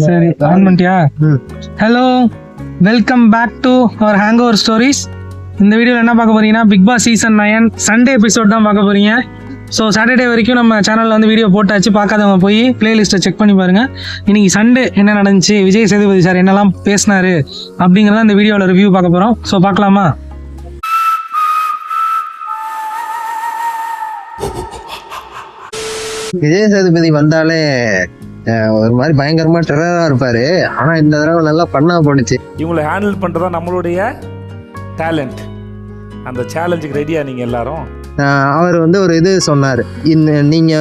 சரி ஆன் பண்ணிட்டியா? Hello, welcome back to our hangover stories. இந்த வீடியோவில் என்ன பார்க்க போறீங்கன்னா, Bigg Boss season 9 Sunday episode தான் பார்க்க போறீங்க. ஸோ சாட்டர்டே வரைக்கும் நம்ம சேனலில் வந்து வீடியோ போட்டாச்சு. பார்க்காதவங்க போய் பிளேலிஸ்ட்டை செக் பண்ணி பாருங்க. இன்னைக்கு சண்டே என்ன நடந்துச்சு, விஜய் சேதுபதி சார் என்னெல்லாம் பேசினாரு அப்படிங்கிறத இந்த வீடியோவில் ரிவ்யூ பார்க்க போகிறோம். ஸோ பார்க்கலாமா? விஜய் சேதுபதி வந்தாலே ஒரு மாதிரி பயங்கரமா டெரரா இருப்பாரு. ஆனா இந்த தடவை நல்லா பண்ணா போனுச்சு. இவங்களை ஹேண்டில் பண்றதா நம்மளுடைய டேலண்ட். அந்த சேலஞ்சுக்கு ரெடியா நீங்க எல்லாரும்? அவர் வந்து ஒரு இது சொன்னாரு, நீங்க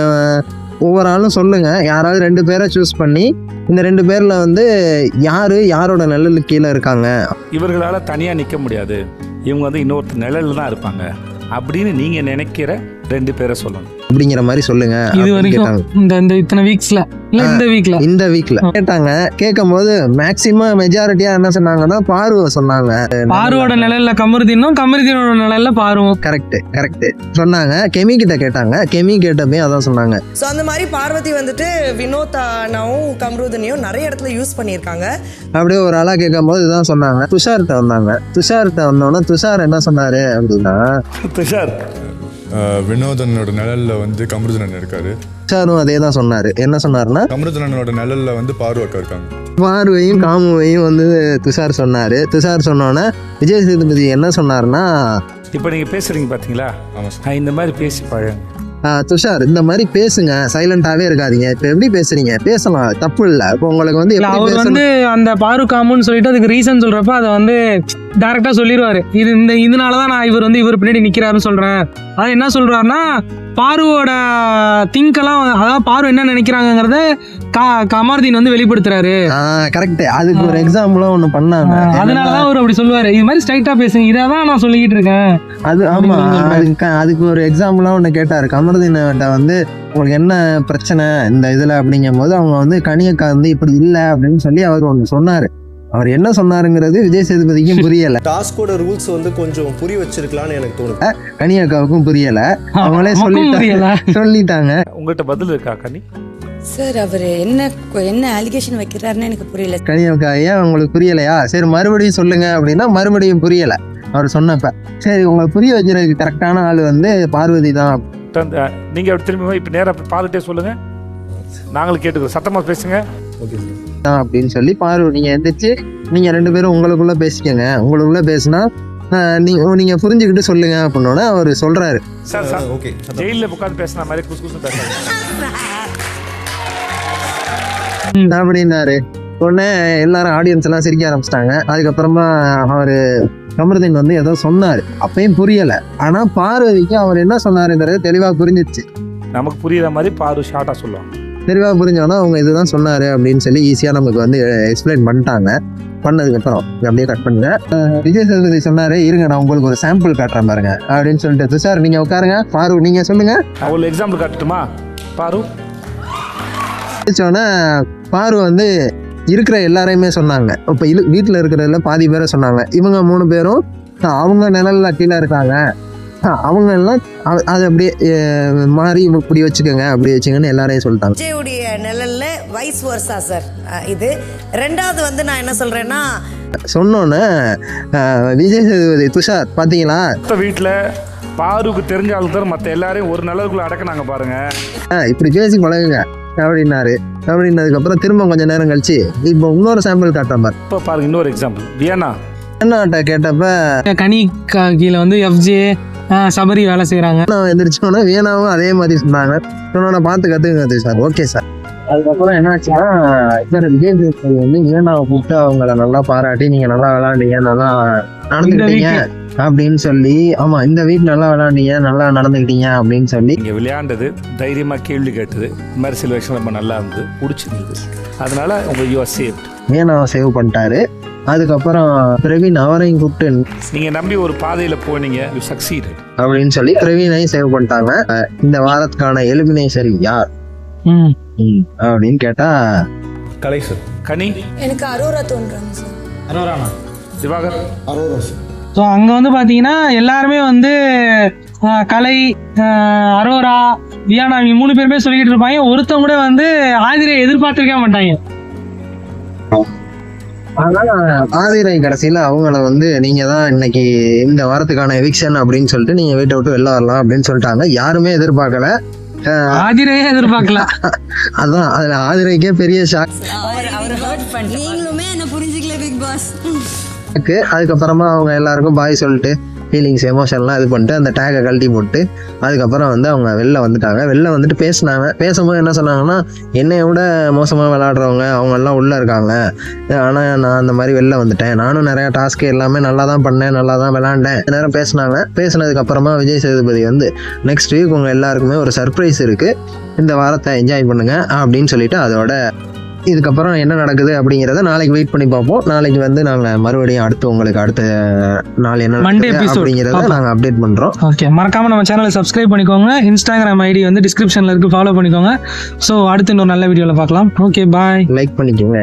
ஒவ்வொரு ஆளும் சொல்லுங்க, யாராவது 2 பேரை சூஸ் பண்ணி இந்த 2 பேர்ல வந்து யாரோட நிழலு கீழே இருக்காங்க. இவர்களால தனியா நிக்க முடியாது, இவங்க வந்து இன்னொருத்தர் நிழல்ல தான் இருப்பாங்க அப்படின்னு நீங்க நினைக்கிற 2 பேரை சொல்லணும் அப்படிங்கிற மாதிரி சொல்லுங்க. இது வரைக்கும் இந்த இத்தனை வீக்ஸ்ல இந்த வீக்ல கேட்டாங்க. கேட்கும் போது மேக்சிமம் மெஜாரிட்டியா என்ன சொன்னாங்கன்னா பார்வை சொன்னாங்க. பார்வோட நிலையில கமருதீனோட நிலையில பார்வோம். கரெக்ட் சொன்னாங்க. கெமி கிட்ட கேட்டாங்க. கெமி கேட்டப்பே அதான் சொன்னாங்க. ஸோ அந்த மாதிரி பார்வதி வந்துட்டு வினோதானாவும் கமருதனையும் நிறைய இடத்துல யூஸ் பண்ணியிருக்காங்க. அப்படியே ஒரு ஆளா கேட்கும் போது இதுதான் சொன்னாங்க. துஷார்கிட்ட வந்தாங்க. துஷார்கிட்ட வந்தோன்னா துஷார் என்ன சொன்னாரு அப்படின்னா, துஷார் வினோதனோட நிழல்ல வந்து கமருதனன் இருக்காரு. துஷாரும் அதே தான் சொன்னாரு. என்ன சொன்னாருன்னா, கமருதனனோட நிழல்ல வந்து பார்வக்கா இருக்காங்க. பார்வையும் காமுவையும் வந்து துஷார் சொன்னாரு. துஷார் சொன்னோன்னே விஜய் சேதுபதி என்ன சொன்னாருன்னா, இப்போ நீங்க பேசுறீங்க பாத்தீங்களா, இந்த மாதிரி பேசி பழங்க. துஷார் இந்த மாதிரி பேசுங்க, சைலண்டாவே இருக்காதீங்க. இப்ப எப்படி பேசுறீங்க, பேசலாம், தப்பு இல்லை. இப்போ உங்களுக்கு வந்து அவர் வந்து அந்த பாரு காமுன்னு சொல்லிட்டு அதுக்கு ரீசன் சொல்றப்ப அதை வந்து டைரக்டா சொல்லிடுவாரு. இதனாலதான் நான் இவர் பின்னாடி நிக்கிறாருன்னு சொல்றேன். அது என்ன சொல்றாருன்னா, பாருவோட திங்கெல்லாம், அதாவது பாரு என்ன நினைக்கிறாங்கிறத கமருதீன் வந்து வெளிப்படுத்துறாரு. கரெக்ட். அதுக்கு ஒரு எக்ஸாம்பிளும் ஒண்ணு பண்ணாங்க. அதனாலதான் அவர் அப்படி சொல்லுவாரு, இது மாதிரி ஸ்ட்ரைட்டா பேசுங்க, இதான் நான் சொல்லிக்கிட்டு இருக்கேன். அது ஆமா, அதுக்கு ஒரு எக்ஸாம்பிளா ஒண்ணு கேட்டாரு. கமருதீன்கிட்ட வந்து உங்களுக்கு என்ன பிரச்சனை இந்த இதுல அப்படிங்கும் போது அவங்க வந்து கனியக்கா வந்து இப்படி இல்லை அப்படின்னு சொல்லி அவர் ஒண்ணு சொன்னாரு. அவர் என்ன சொன்னாருங்கிறது விஜய் சேதுபதிக்கும் புரியல. டாஸ்கோட ரூல்ஸ் வந்து கொஞ்சம் புரிய வச்சிருக்கலாம்னு எனக்கு தோணுது. கனியக்காவுக்கும் புரியல. அவங்களே சொல்லிட்டாங்க. உங்கள்கிட்ட பதில் இருக்கா கனி? சார் அவர் என்ன அலிகேஷன் வைக்கிறாருன்னு எனக்கு புரியல. கனியக்கா ஏன் உங்களுக்கு புரியலையா? சரி மறுபடியும் சொல்லுங்க அப்படின்னா மறுபடியும் புரியல. அவர் சொன்னப்ப சரி உங்களுக்கு புரிய வைக்கிறதுக்கு கரெக்டான ஆள் வந்து பார்வதி தான். நீங்க திரும்பி இப்ப நேரா பார்த்துட்டே சொல்லுங்க, நாங்களும் கேட்டுக்கிறோம், சத்தமா பேசுங்க. ஓகே சார் அப்படின்னு சொல்லி பார்வதி நீங்க எந்திரிச்சு நீங்க 2 பேரும் உங்களுக்குள்ள பேசிக்கங்க. உங்களுக்குள்ள பேசினா நீங்க புரிஞ்சுக்கிட்டு சொல்லுங்க அப்படின்னோட அவர் சொல்றாரு. சார் ஓகே, ஜெயில உட்காந்து பேசின மாதிரி குசு குசு பேசுறாங்க அப்படின்னாரு. உடனே எல்லாரும் ஆடியன்ஸ் எல்லாம் சிரிக்க ஆரம்பிச்சிட்டாங்க. அதுக்கப்புறமா அவரு கமருதீன் வந்து ஏதோ சொன்னாரு. அப்பயும் புரியல. ஆனா பார்வதிக்கு அவர் என்ன சொன்னாருங்கிறது தெளிவா புரிஞ்சிச்சு. நமக்கு புரியுற மாதிரி பாரு ஷார்ட்டா சொல்லுவாங்க. தெளிவா புரிஞ்சோன்னா அவங்க இதுதான் சொன்னாரு அப்படின்னு சொல்லி ஈஸியா நமக்கு வந்து எக்ஸ்பிளைன் பண்ணிட்டாங்க. பண்ணதுக்கு அப்புறம் அப்படியே கட் பண்ணுங்க. விஜய் சேதுபதி சொன்னாரு, இருங்க நான் உங்களுக்கு ஒரு சாம்பிள் காட்டுறேன் பாருங்க அப்படின்னு சொல்லிட்டு, துஷார் நீங்க உட்காருங்க, பாரு நீங்க சொல்லுங்க. அவ்வளோ எக்ஸாம்பிள் காட்டுமா? பாரு பாரு வந்து இருக்கிற எல்லாரையுமே சொன்னாங்க. இப்போ வீட்டில் இருக்கிறதுல பாதி பேரை சொன்னாங்க. இவங்க 3 பேரும் அவங்க நிழல்ல கீழே இருக்காங்க, அவங்க எல்லாம் அது அப்படியே மாறி இப்படி வச்சுக்கோங்க அப்படி வச்சுக்கோங்கன்னு எல்லாரையும் சொல்லிட்டாங்க. விஜயுடைய நிழல்ல வைஸ் வர்சா சார். இது 2வது வந்து நான் என்ன சொல்றேன்னா, சொன்னோன்னே விஜய் சேதுபதி துஷார் பாத்தீங்களா, வீட்டில் பாருக்கு தெரிஞ்ச ஆளுக்கு மற்ற எல்லாரையும் ஒரு நிழலுக்குள்ள அடக்கினாங்க பாருங்க, இப்படி பேசி பழகுங்க அப்படின்னாரு. அப்படின்னதுக்கப்புறம் திரும்ப கொஞ்சம் நேரம் கழிச்சு இப்போ இன்னொரு சாம்பிள் காட்டுற மாதிரி. இப்போ பாருங்க இன்னொரு எக்ஸாம்பிள். வியன்னாட்ட கேட்டப்ப கனி கீழே வந்து FJ சபரி வேலை செய்யறாங்க. நான் எந்திரிச்சோன்னா வியனாவும் அதே மாதிரி சொன்னாங்க. சொன்னோட பார்த்து கத்துக்குங்க சார். Okay sir. அதுக்கப்புறம் என்னாச்சுன்னா, சார் விஜய் சேதுபதி வந்து வியனாவை கூப்பிட்டு அவங்கள நல்லா பாராட்டி நீங்க நல்லா விளையாண்டீங்க, நல்லா நடந்துக்கிட்டீங்க அப்படின்னு சொல்லி, ஆமா இந்த வீக் நல்லா விளையாண்டீங்க, நல்லா நடந்துக்கிட்டீங்க அப்படின்னு சொல்லி, நீங்க விளையாண்டது தைரியமா கேள்வி கேட்டது இந்த மாதிரி சில விஷயம் ரொம்ப நல்லா இருந்தது, பிடிச்சிருந்தது, அதனால உங்க யூஆர் சேவ். வியனாவை சேவ் பண்ணிட்டாரு. அதுக்கப்புறம் பிரவீன் அவரையும் கூப்பிட்டு நீங்க நம்பி ஒரு பாதையில போனீங்க, யூ சக்சீடட் அப்படின்னு சொல்லி பிரவீனையும் சேவ் பண்ணிட்டாங்க. இந்த வாரத்துக்கான எலிமினேஷன் யார் அப்படின்னு கேட்டா கலை சார். கனி எனக்கு அரோரா தோன்றாங்க சார். அரோரானா? திவாகர்? அரோரா சார். ஸோ அங்கே வந்து பார்த்தீங்கன்னா எல்லாருமே வந்து கலை, அரோரா, வியானா, இவங்க 3 பேருமே சொல்லிக்கிட்டு இருப்பாங்க. ஒருத்தவங்க கூட வந்து ஆதிரை எதிர்பார்த்துருக்க மாட்டாங்க. ஆனால் ஆதிரை கடைசியில் அவங்கள வந்து நீங்கள் தான் இன்னைக்கு இந்த வாரத்துக்கான எவிக்ஷன் அப்படின்னு சொல்லிட்டு நீங்கள் வீட்டை விட்டு வெளில வரலாம் அப்படின்னு சொல்லிட்டாங்க. யாருமே எதிர்பார்க்கல. ஆதிரையே எதிர்பார்க்கல. அதான் அதில் ஆதிரைக்கே பெரிய ஷாக். நீங்களுமே என்ன புரிஞ்சுக்கல பிக் பாஸ். அதுக்கப்புறமா அவங்க எல்லாருக்கும் பாய் சொல்லிட்டு ஃபீலிங்ஸ் எமோஷன்லாம் இது பண்ணிட்டு அந்த டேகை கழட்டி போட்டு அதுக்கப்புறம் வந்து அவங்க வெளில வந்துட்டாங்க. வெளில வந்துட்டு பேசினாங்க. பேசும்போது என்ன சொன்னாங்கன்னா, என்னை விட மோசமாக விளையாடுறவங்க அவங்கெல்லாம் உள்ளே இருக்காங்க, ஆனால் நான் அந்த மாதிரி வெளில வந்துட்டேன், நானும் நிறையா டாஸ்க்கு எல்லாமே நல்லா தான் பண்ணேன், நல்லா தான் விளையாண்டேன் நேரம் பேசினாங்க. பேசினதுக்கப்புறமா விஜய் சேதுபதி வந்து நெக்ஸ்ட் வீக் உங்கள் எல்லாருக்குமே ஒரு சர்ப்ரைஸ் இருக்குது, இந்த வாரத்தை என்ஜாய் பண்ணுங்க அப்படின்னு சொல்லிட்டு அதோட இதுக்கப்புறம் என்ன நடக்குது அப்படிங்கிறத நாளைக்கு வெயிட் பண்ணி பார்ப்போம். நாளைக்கு வந்து நாங்கள் மறுபடியும் அடுத்த நாள் என்ன Monday நடக்குது episode அப்படிங்கிறத நாங்கள் அப்டேட் பண்ணுறோம். ஓகே, மறக்காம நம்ம சேனலை சப்ஸ்கிரைப் பண்ணிக்கோங்க. இன்ஸ்டாகிராம் ஐடி வந்து டிஸ்கிரிப்ஷனில் இருக்கு, ஃபாலோ பண்ணிக்கோங்க. ஸோ அடுத்து இன்னொரு நல்ல வீடியோவில் பார்க்கலாம். ஓகே, பாய். லைக் பண்ணிக்கோங்க.